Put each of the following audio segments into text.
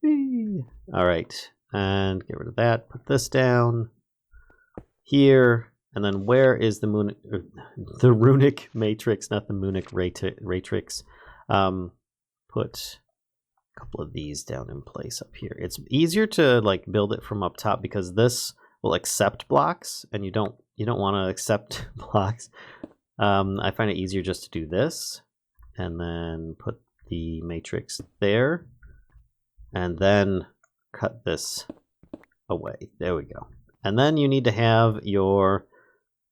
Whee! All right, and get rid of that. Put this down here, and then where is the the runic matrix, not the Munich matrix? Put a couple of these down in place up here. It's easier to like build it from up top because this will accept blocks, and you don't want to accept blocks. I find it easier just to do this, and then put the matrix there, and then cut this away. There we go. And then you need to have your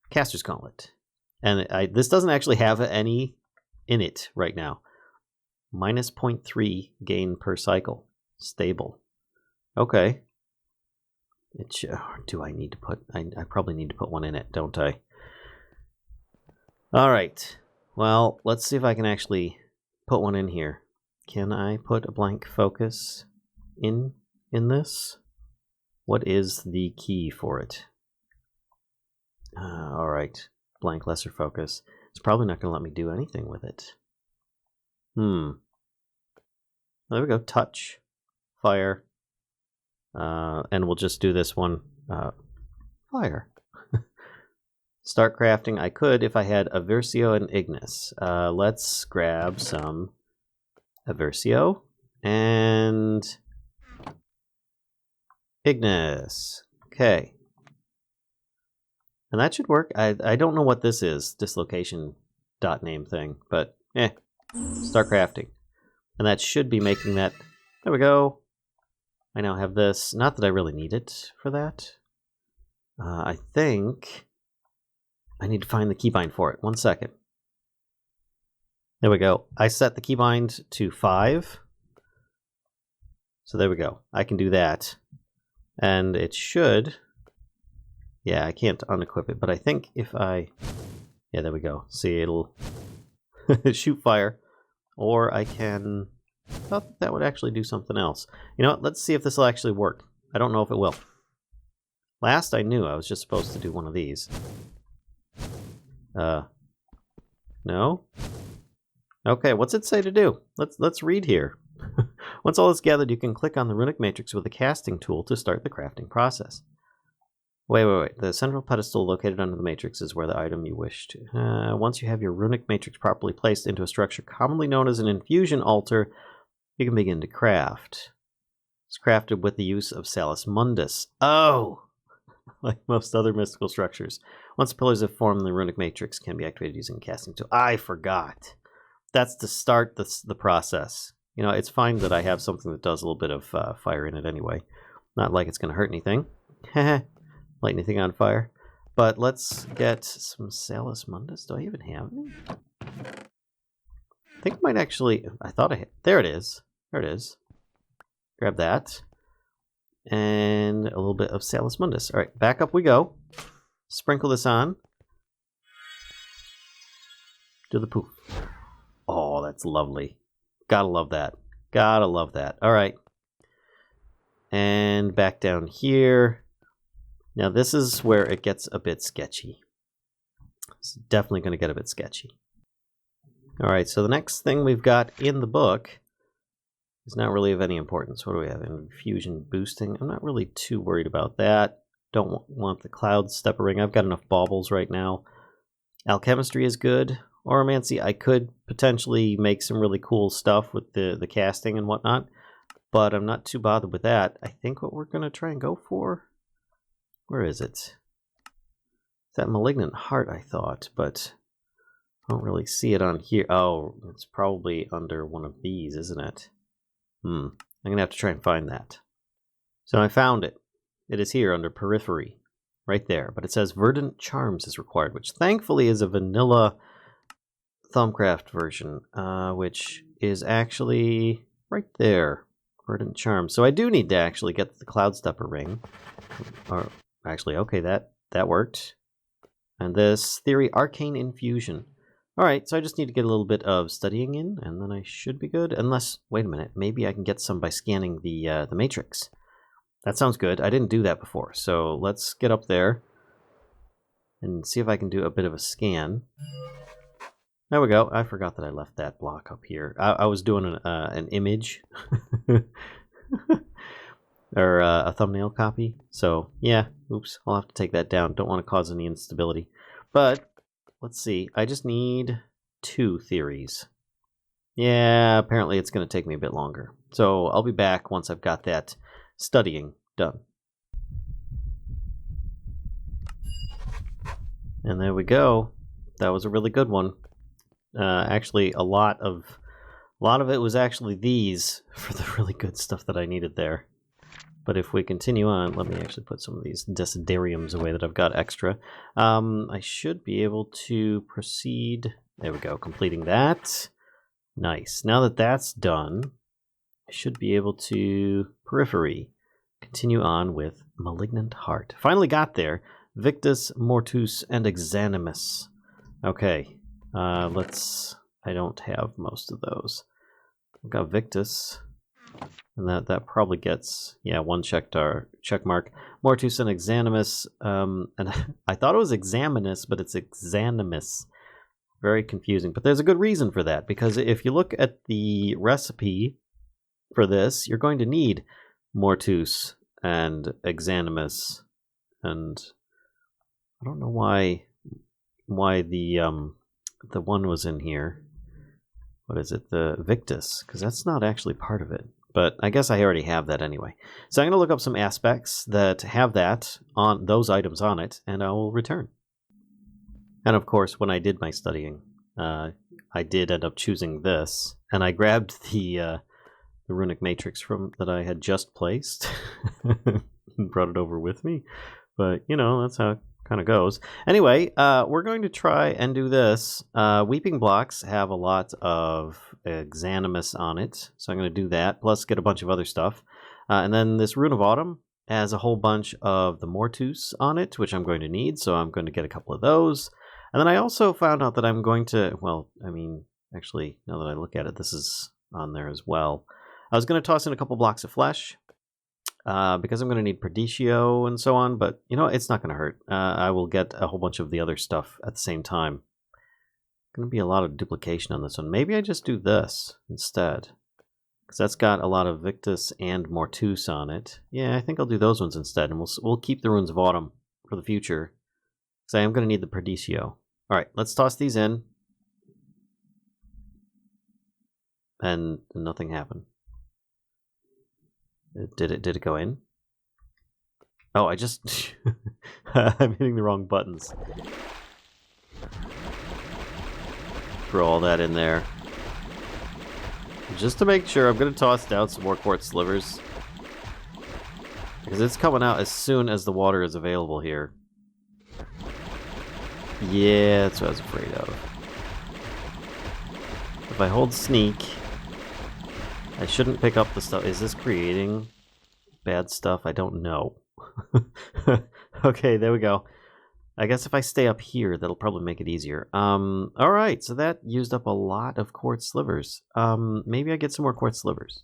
caster's gauntlet. And this doesn't actually have any in it right now. Minus 0.3 gain per cycle. Stable. Okay. Do I need to put... I probably need to put one in it, don't I? Alright. Well, let's see if I can actually put one in here. Can I put a blank focus in this? What is the key for it? Alright. Blank lesser focus. It's probably not going to let me do anything with it. There we go. Touch. Fire. And we'll just do this one. Fire. Start crafting. I could if I had Aversio and Ignis. Let's grab some Aversio and Ignis. Okay. And that should work. I don't know what this is, dislocation dot name thing, but start crafting. And that should be making that. There we go. I now have this. Not that I really need it for that. I think I need to find the keybind for it. 1 second. There we go. I set the keybind to 5. So there we go. I can do that. And it should... Yeah, I can't unequip it, but I think if I... Yeah, there we go. See, it'll shoot fire. Or I can... I thought that would actually do something else. You know what? Let's see if this will actually work. I don't know if it will. Last I knew I was just supposed to do one of these. No? Okay, what's it say to do? Let's read here. Once all is gathered, you can click on the runic matrix with the casting tool to start the crafting process. Wait. The central pedestal located under the matrix is where the item you wish to... once you have your runic matrix properly placed into a structure commonly known as an infusion altar, you can begin to craft. It's crafted with the use of Salus Mundus. Oh! Like most other mystical structures. Once the pillars have formed, the runic matrix can be activated using a casting tool. I forgot. That's to start the process. You know, it's fine that I have something that does a little bit of fire in it anyway. Not like it's going to hurt anything. Light anything on fire. But let's get some Salus Mundus. Do I even have any? I think I might actually... I thought I had... There it is. There it is. Grab that. And a little bit of Salus Mundus. Alright, back up we go. Sprinkle this on. Do the poof. Oh, that's lovely. Gotta love that. Gotta love that. Alright. And back down here. Now this is where it gets a bit sketchy. It's definitely going to get a bit sketchy. Alright, so the next thing we've got in the book is not really of any importance. What do we have? Infusion boosting. I'm not really too worried about that. Don't want the cloud stepper ring. I've got enough baubles right now. Alchemistry is good. Oromancy, I could potentially make some really cool stuff with the casting and whatnot, but I'm not too bothered with that. I think what we're going to try and go for... Where is it? It's that Malignant Heart, I thought, but I don't really see it on here. Oh, it's probably under one of these, isn't it? I'm going to have to try and find that. So I found it. It is here under Periphery, right there. But it says Verdant Charms is required, which thankfully is a vanilla Thumbcraft version, which is actually right there. Verdant Charms. So I do need to actually get the Cloud Stepper ring. Or actually, okay, that worked. And this Theory Arcane Infusion. Alright, so I just need to get a little bit of studying in, and then I should be good. Unless, wait a minute, maybe I can get some by scanning the matrix. That sounds good. I didn't do that before, so let's get up there and see if I can do a bit of a scan. There we go. I forgot that I left that block up here. I was doing an image. or a thumbnail copy. So yeah, oops, I'll have to take that down. Don't want to cause any instability. But let's see, I just need 2 theories. Yeah, apparently it's going to take me a bit longer. So I'll be back once I've got that studying done. And there we go. That was a really good one. Actually, a lot of it was actually these for the really good stuff that I needed there. But if we continue on, let me actually put some of these desideriums away that I've got extra. I should be able to proceed. There we go, completing that. Nice. Now that that's done, I should be able to periphery. Continue on with Malignant Heart. Finally got there. Victus, Mortus, and Exanimus. Okay, let's... I don't have most of those. I've got Victus, and that probably gets, yeah, 1 check mark. Mortus and Exanimus, and I thought it was Examinus, but it's Exanimus. Very confusing, but there's a good reason for that, because if you look at the recipe for this, you're going to need Mortus and Exanimus, and I don't know why the one was in here. What is it? The Victus, because that's not actually part of it. But I guess I already have that anyway. So I'm going to look up some aspects that have that on those items on it, and I will return. And of course, when I did my studying, I did end up choosing this, and I grabbed the runic matrix from that I had just placed and brought it over with me. But you know, that's how it kind of goes. Anyway, we're going to try and do this. Weeping blocks have a lot of Exanimus on it, so I'm going to do that, plus get a bunch of other stuff. And then this Rune of Autumn has a whole bunch of the Mortus on it, which I'm going to need, so I'm going to get a couple of those. And then I also found out that I'm going to, well, I mean, actually, now that I look at it, this is on there as well. I was going to toss in a couple blocks of flesh, because I'm going to need Perdicio and so on, but, you know, it's not going to hurt. I will get a whole bunch of the other stuff at the same time. Going to be a lot of duplication on this one. Maybe I just do this instead, because that's got a lot of Victus and Mortus on it. Yeah, I think I'll do those ones instead, and we'll keep the Runes of Autumn for the future, because I am going to need the Perdicio. All right, let's toss these in. And nothing happened. Did it go in? Oh, I just... I'm hitting the wrong buttons. Throw all that in there. Just to make sure, I'm going to toss down some more quartz slivers, because it's coming out as soon as the water is available here. Yeah, that's what I was afraid of. If I hold sneak, I shouldn't pick up the stuff. Is this creating bad stuff? I don't know. Okay, there we go. I guess if I stay up here, that'll probably make it easier. Alright, so that used up a lot of quartz slivers. Maybe I get some more quartz slivers.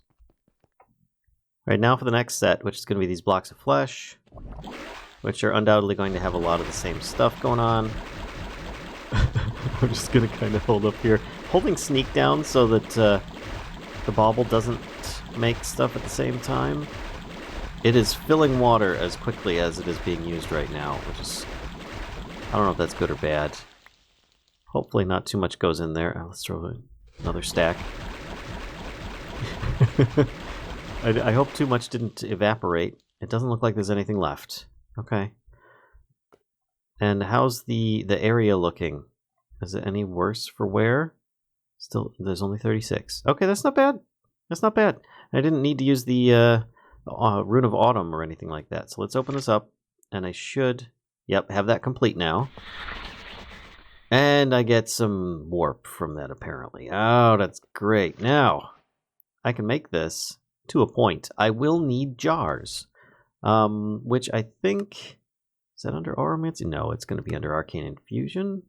Right now for the next set, which is going to be these blocks of flesh, which are undoubtedly going to have a lot of the same stuff going on. I'm just going to kind of hold up here. Holding sneak down so that the bauble doesn't make stuff at the same time. It is filling water as quickly as it is being used right now, which is... I don't know if that's good or bad. Hopefully not too much goes in there. Let's throw another stack. I hope too much didn't evaporate. It doesn't look like there's anything left. Okay. And how's the area looking? Is it any worse for wear? Still, there's only 36. Okay, that's not bad. That's not bad. I didn't need to use the Rune of Autumn or anything like that. So let's open this up, and I should, yep, have that complete now. And I get some warp from that, apparently. Oh, that's great. Now, I can make this to a point. I will need jars, which I think... Is that under Oromancy? No, it's going to be under Arcane Infusion.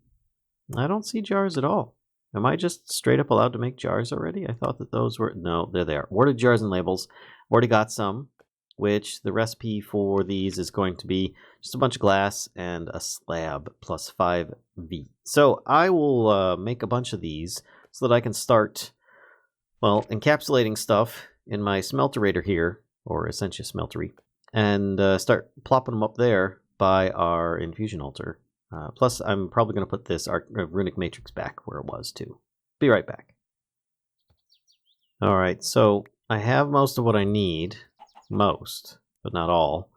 I don't see jars at all. Am I just straight up allowed to make jars already? I thought that those were... No, they're there. Warded jars and labels. Already got some, which the recipe for these is going to be just a bunch of glass and a slab plus 5V. So I will make a bunch of these so that I can start, well, encapsulating stuff in my smelterator here or Essentia Smeltery, and start plopping them up there by our infusion altar. Plus, I'm probably going to put this runic matrix back where it was, too. Be right back. Alright, so I have most of what I need. Most, but not all.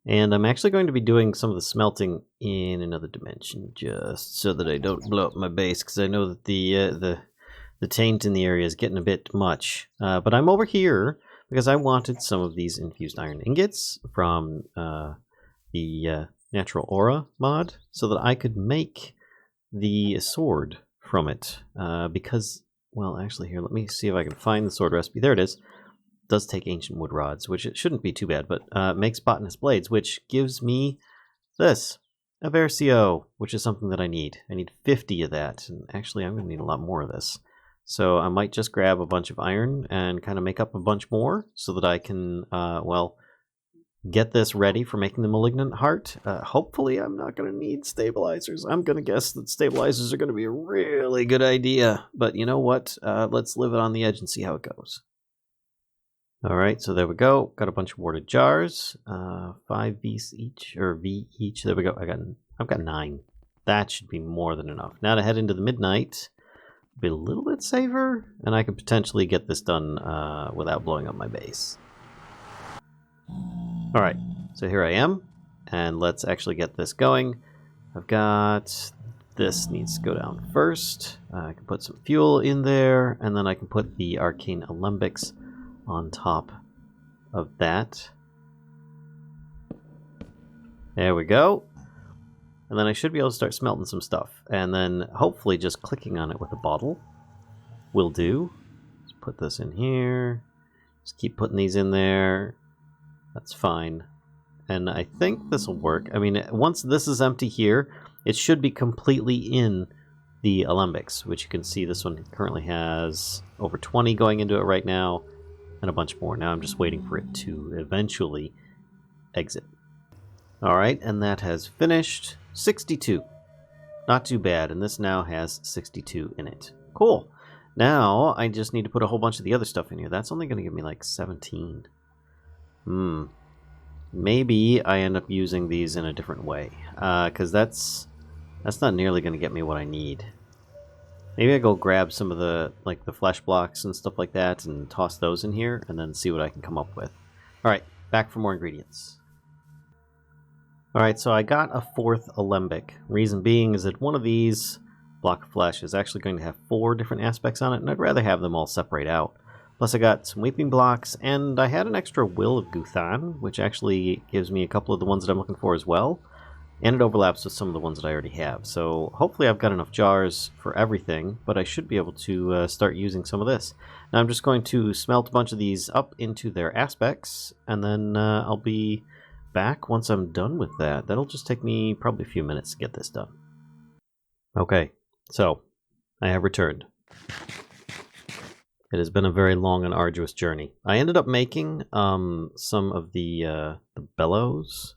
And I'm actually going to be doing some of the smelting in another dimension, just so that I don't blow up my base, because I know that the taint in the area is getting a bit much. But I'm over here because I wanted some of these infused iron ingots from the Natural Aura mod, so that I could make the sword from it. Because, well, actually here, let me see if I can find the sword recipe. There it is. It does take ancient wood rods, which it shouldn't be too bad, but makes botanist blades, which gives me this, a Versio, which is something that I need. I need 50 of that, and actually I'm going to need a lot more of this. So I might just grab a bunch of iron and kind of make up a bunch more so that I can, well, get this ready for making the Malignant heart. Hopefully I'm not going to need stabilizers. I'm going to guess that stabilizers are going to be a really good idea. But you know what? Let's live it on the edge and see how it goes. Alright, so there we go. Got a bunch of warded jars. 5 V's each, or V each. There we go. I've got 9. That should be more than enough. Now to head into the midnight. Be a little bit safer, and I could potentially get this done without blowing up my base. Alright, so here I am, and let's actually get this going. I've got... this needs to go down first. I can put some fuel in there, and then I can put the arcane alembics on top of that. There we go. And then I should be able to start smelting some stuff. And then hopefully just clicking on it with a bottle will do. Let's put this in here. Just keep putting these in there. That's fine. And I think this will work. I mean, once this is empty here, it should be completely in the alembics, which you can see this one currently has over 20 going into it right now, and a bunch more. Now I'm just waiting for it to eventually exit. Alright, and that has finished. 62. Not too bad, and this now has 62 in it. Cool. Now I just need to put a whole bunch of the other stuff in here. That's only going to give me like 17. Maybe I end up using these in a different way, because that's not nearly going to get me what I need. Maybe I go grab some of the the flesh blocks and stuff like that and toss those in here and then see what I can come up with. Alright, back for more ingredients. Alright, so I got a 4th alembic. Reason being is that one of these block of flesh is actually going to have 4 different aspects on it, and I'd rather have them all separate out. Plus I got some weeping blocks, and I had an extra will of Guthan, which actually gives me a couple of the ones that I'm looking for as well. And it overlaps with some of the ones that I already have. So hopefully I've got enough jars for everything, but I should be able to start using some of this. Now I'm just going to smelt a bunch of these up into their aspects, and then I'll be back once I'm done with that. That'll just take me probably a few minutes to get this done. Okay, so I have returned. It has been a very long and arduous journey. I ended up making some of the bellows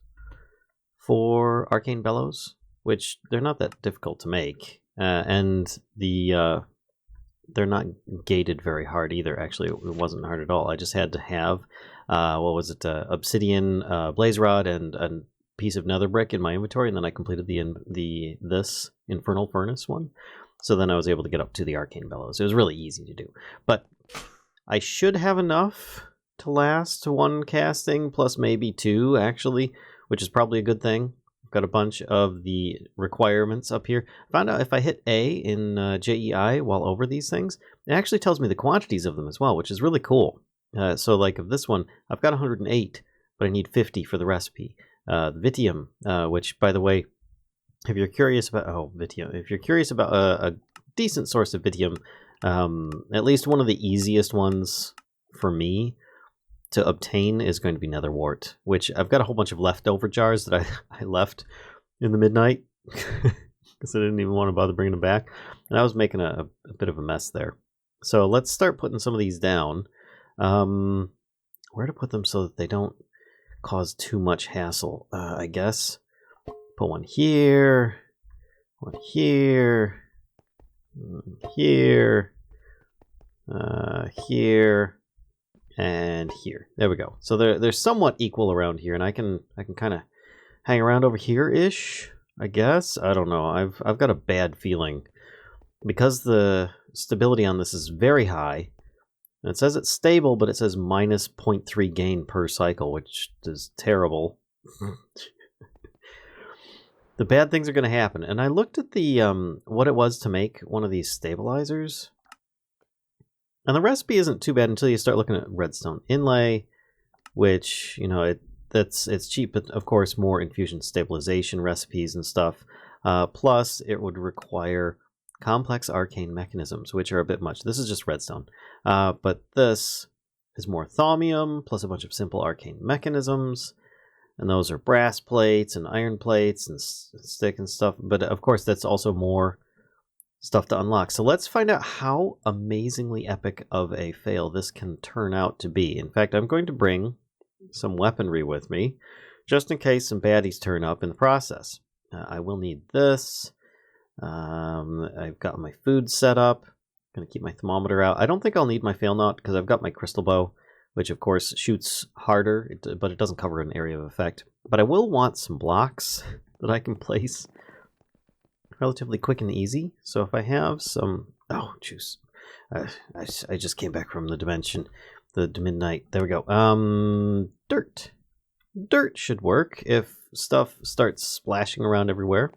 for Arcane Bellows, which they're not that difficult to make, and they're not gated very hard either. Actually, it wasn't hard at all. I just had to have what was it, obsidian, blaze rod, and a piece of nether brick in my inventory, and then I completed this infernal furnace one. So then I was able to get up to the Arcane Bellows. It was really easy to do. But I should have enough to last 1 casting, plus maybe 2, actually, which is probably a good thing. I've got a bunch of the requirements up here. Found out if I hit A in JEI while over these things, it actually tells me the quantities of them as well, which is really cool. So like of this one, I've got 108, but I need 50 for the recipe. The Vitium, which, by the way, if you're curious about if you're curious about a decent source of Vitium, at least one of the easiest ones for me to obtain is going to be Netherwort, which I've got a whole bunch of leftover jars that I left in the midnight because I didn't even want to bother bringing them back, and I was making a bit of a mess there. So let's start putting some of these down. Where to put them so that they don't cause too much hassle, I guess. Put one here, here, here, here, and here. There we go. So they're somewhat equal around here, and I can kind of hang around over here-ish, I guess. I don't know. I've got a bad feeling. Because the stability on this is very high, and it says it's stable, but it says minus 0.3 gain per cycle, which is terrible. The bad things are going to happen. And I looked at the what it was to make one of these stabilizers. And the recipe isn't too bad until you start looking at redstone inlay, which, you know, it's cheap, but of course more infusion stabilization recipes and stuff. Plus, it would require complex arcane mechanisms, which are a bit much. This is just redstone. But this is more thaumium, plus a bunch of simple arcane mechanisms. And those are brass plates and iron plates and stick and stuff. But of course, that's also more stuff to unlock. So let's find out how amazingly epic of a fail this can turn out to be. In fact, I'm going to bring some weaponry with me, just in case some baddies turn up in the process. I will need this. I've got my food set up. I'm going to keep my thermometer out. I don't think I'll need my fail knot because I've got my crystal bow, which of course shoots harder, but it doesn't cover an area of effect. But I will want some blocks that I can place relatively quick and easy. So if I have some... Oh, juice. I just came back from the dimension. The midnight. There we go. Dirt. Dirt should work if stuff starts splashing around everywhere.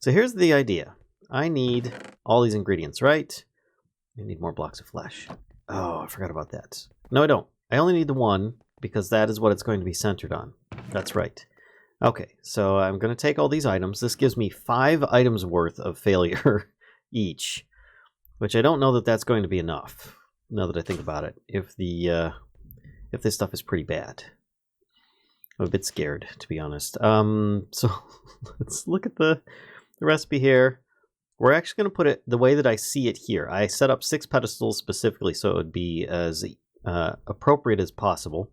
So here's the idea. I need all these ingredients, right? I need more blocks of flesh. Oh, I forgot about that. No, I don't. I only need the one because that is what it's going to be centered on. That's right. Okay, so I'm going to take all these items. This gives me 5 items worth of failure each, which I don't know that that's going to be enough, now that I think about it, if this stuff is pretty bad. I'm a bit scared, to be honest. So let's look at the recipe here. We're actually going to put it the way that I see it here. I set up 6 pedestals specifically so it would be as appropriate as possible.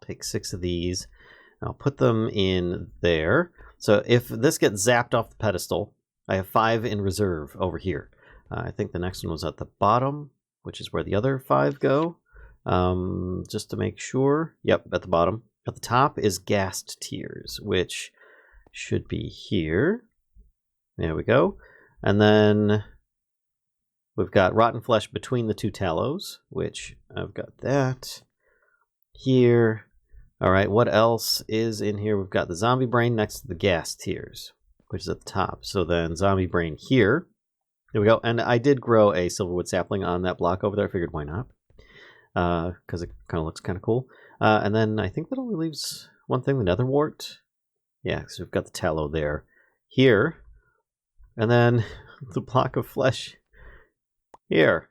Take 6 of these. I'll put them in there. So if this gets zapped off the pedestal, I have 5 in reserve over here. I think the next one was at the bottom, which is where the other 5 go. Just to make sure. Yep, at the bottom. At the top is gassed tiers, which should be here. There we go. And then we've got rotten flesh between the 2 tallows, which I've got that here. All right, what else is in here? We've got the zombie brain next to the gas tiers, which is at the top. So then zombie brain here. There we go. And I did grow a silverwood sapling on that block over there. I figured why not? Because it kind of looks kind of cool. And then I think that only leaves one thing, the nether wart. Yeah, so we've got the tallow there. Here. And then the block of flesh here.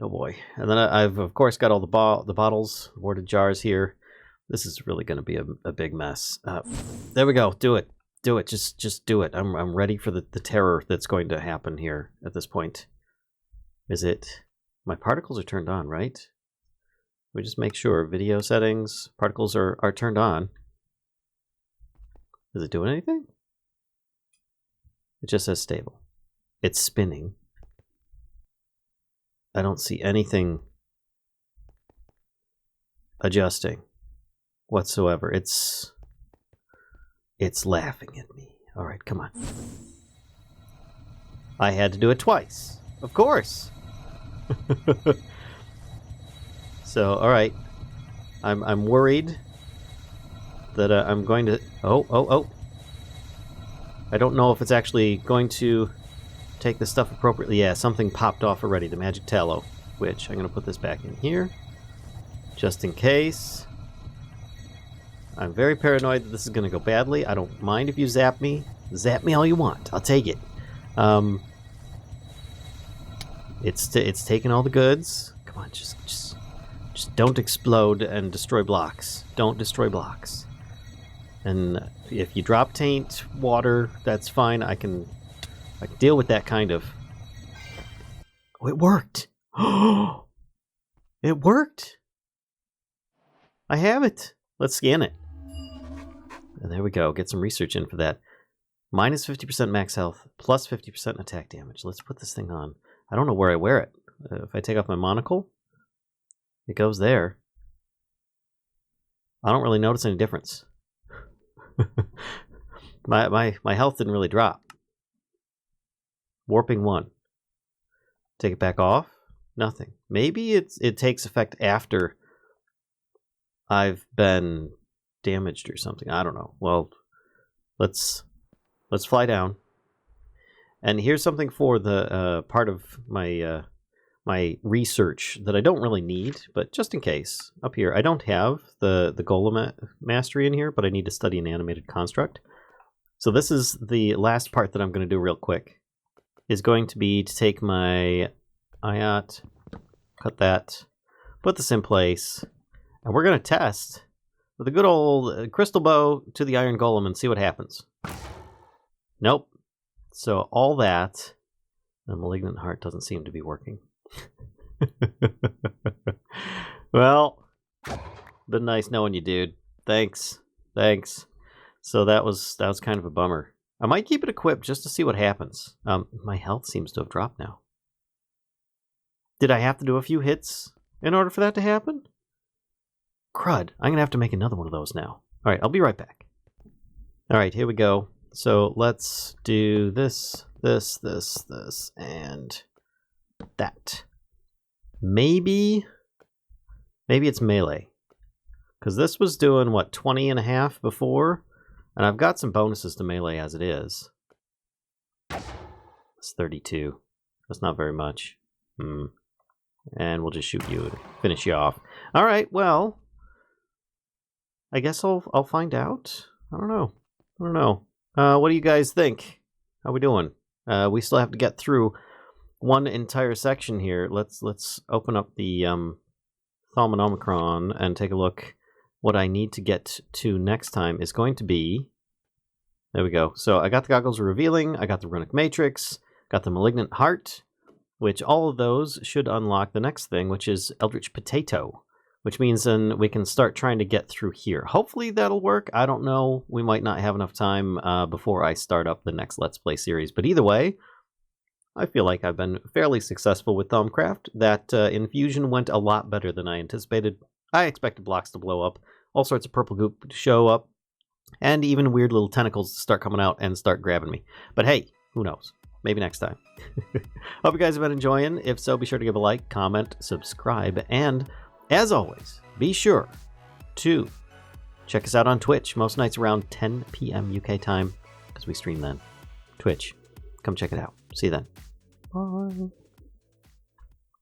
Oh boy. And then I've, of course, got all the bottles, water jars here. This is really going to be a big mess. There we go. Do it. Do it. Just do it. I'm ready for the terror that's going to happen here at this point. Is it... My particles are turned on, right? We just make sure. Video settings. Particles are turned on. Is it doing anything? It just says stable. It's spinning. I don't see anything adjusting whatsoever. It's laughing at me. All right, come on. I had to do it twice. Of course. So, all right. I'm worried that I'm going to... Oh. I don't know if it's actually going to take the stuff appropriately. Yeah, something popped off already, the magic tallow, which I'm going to put this back in here, just in case. I'm very paranoid that this is going to go badly. I don't mind if you zap me. Zap me all you want. I'll take it. It's taking all the goods. Come on, just don't explode and destroy blocks. Don't destroy blocks. And if you drop taint water, that's fine. I can deal with that kind of. Oh, it worked. Oh, it worked. I have it. Let's scan it. And there we go. Get some research in for that. Minus 50% max health, plus 50% attack damage. Let's put this thing on. I don't know where I wear it. If I take off my monocle, It goes there. I don't really notice any difference. my health didn't really drop. Warping 1. Take it back off. Nothing. Maybe it takes effect after I've been damaged or something. I don't know. Well, let's fly down. And here's something for the part of my my research that I don't really need, but just in case. Up here, I don't have the Golem mastery in here, but I need to study an animated construct. So this is the last part that I'm going to do real quick. Is going to be to take my IOT, cut that, put this in place, and we're going to test with a good old crystal bow to the iron golem and see what happens. Nope. So all that, the malignant heart doesn't seem to be working. Well, been nice knowing you, dude. Thanks. So that was kind of a bummer. I might keep it equipped just to see what happens. My health seems to have dropped now. Did I have to do a few hits in order for that to happen? Crud, I'm going to have to make another one of those now. All right, I'll be right back. All right, here we go. So let's do this, and that. Maybe it's melee. Because this was doing, what, 20.5 before? And I've got some bonuses to melee as it is. It's 32. That's not very much. And we'll just shoot you and finish you off. All right, well, I guess I'll find out. I don't know. What do you guys think? How we doing? We still have to get through one entire section here. Let's open up the Thaumanomicron and take a look. What I need to get to next time is going to be... There we go. So I got the Goggles of Revealing, I got the Runic Matrix, got the Malignant Heart, which all of those should unlock the next thing, which is Eldritch Potato, which means then we can start trying to get through here. Hopefully that'll work. I don't know. We might not have enough time before I start up the next Let's Play series. But either way, I feel like I've been fairly successful with Thaumcraft. That infusion went a lot better than I anticipated. I expected blocks to blow up, all sorts of purple goop to show up, and even weird little tentacles to start coming out and start grabbing me. But hey, who knows? Maybe next time. Hope you guys have been enjoying. If so, be sure to give a like, comment, subscribe, and as always, be sure to check us out on Twitch most nights around 10 p.m. UK time, because we stream then. Twitch. Come check it out. See you then. Bye.